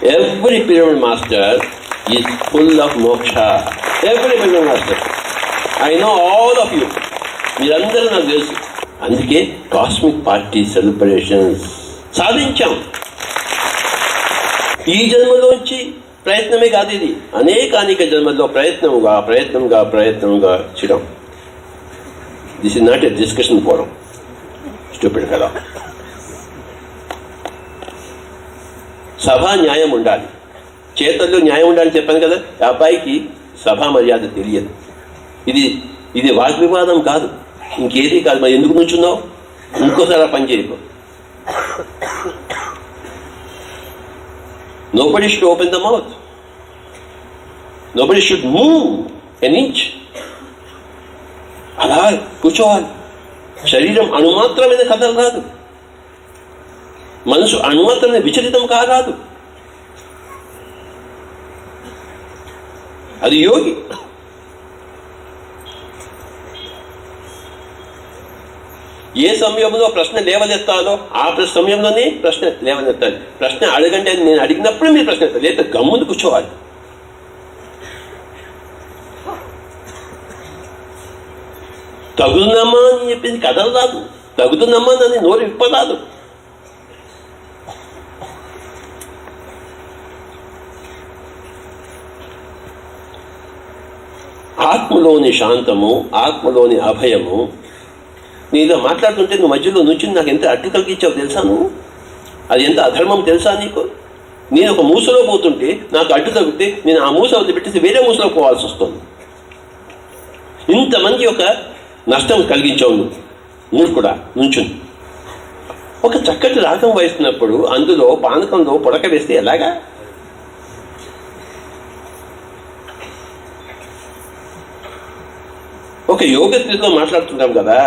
Every pyramid master is full of moksha. Every pyramid master. I know all of you. మీరందరూ నాకు తెలుసు. అందుకే cosmic party celebrations సాధించాం. ఈ జన్మలోంచి ప్రయత్నమే కాదు, ఇది అనేక జన్మల్లో ప్రయత్నంగా చేయడం. This is not a discussion forum. Stupid కదా. సభా న్యాయం ఉండాలి, చేతల్లో న్యాయం ఉండాలి చెప్పాను కదా. ఆ అబ్బాయికి సభా మర్యాద తెలియదు. ఇది వాగ్వివాదం కాదు, ఇంకేది కాదు. మరి ఎందుకు నుంచున్నావు? ఇంకోసారి పని చేయకు. Nobody should open the mouth. Nobody should move an inch. అలా కూర్చోవాలి. శరీరం అణుమాత్రమైన కథలు కాదు, మనసు అణుమాత్రమైన విచలితం కారాదు. అది యోగి. ఏ సమయంలో ప్రశ్న లేవనెత్తాలో ఆ సమయంలోనే ప్రశ్న లేవనెత్తాలి. ప్రశ్న అడగండి అని నేను అడిగినప్పుడే మీరు ప్రశ్న ఎత్తాలి, లేదా గమ్మును కూర్చోవాలి. తగుదమ్మా అని చెప్పింది కథలు రాదు, తగుతుందమ్మా అని నోరు విప్పరాదు. ఆత్మలోని శాంతము, ఆత్మలోని అభయము. నీతో మాట్లాడుతుంటే నువ్వు మధ్యలో నుంచి నాకు ఎంత అడ్డు కలిగించావు తెలుసా? నువ్వు అది ఎంత అధర్మం తెలుసా నీకు? నేను ఒక మూసలో పోతుంటే నాకు అడ్డు తగ్గితే నేను ఆ మూస వద్ద పెట్టేసి వేరే మూసలో పోవాల్సి వస్తుంది. ఇంతమంది ఒక నష్టం కలిగించావు నువ్వు కూడా నుంచుని. ఒక చక్కటి రాగం వహిస్తున్నప్పుడు అందులో పానకంలో పొడక వేస్తే ఎలాగా? ఒక యోగ స్థితిలో మాట్లాడుతుంటాం కదా.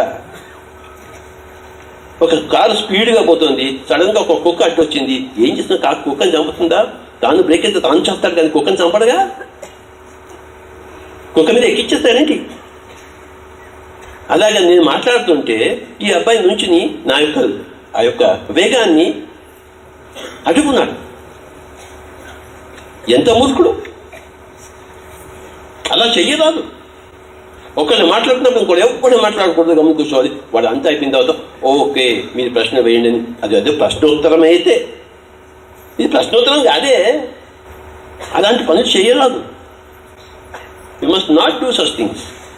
ఒక కారు స్పీడ్గా పోతుంది, సడన్గా ఒక కుక్క అడ్డు వచ్చింది. ఏం చేస్తున్నా? కుక్కని చంపుతుందా? తాను బ్రేక్ అయితే తాను చంపుతాడు కానీ కుక్కని చంపడుగా. కుక్క మీద ఎక్కిచ్చేస్తాడేంటి? అలాగే నేను మాట్లాడుతుంటే ఈ అబ్బాయి నుంచుని ఆ యొక్క వేగాన్ని అడ్డుకున్నాడు. ఎంత మూర్ఖుడు! అలా చెయ్యరాదు. ఒకరిని మాట్లాడుతున్నప్పుడు ఇంకోటి ఎప్పుడు మాట్లాడకూడదు, గమ్మున కూర్చోవాలి. వాడు అంతా అయిపోయిన తర్వాత ఓకే మీరు ప్రశ్న వేయండి అని. అదే ప్రశ్నోత్తరం అయితే ఇది ప్రశ్నోత్తరం కాదే. అలాంటి పనులు చేయరాదు. You must not do such things.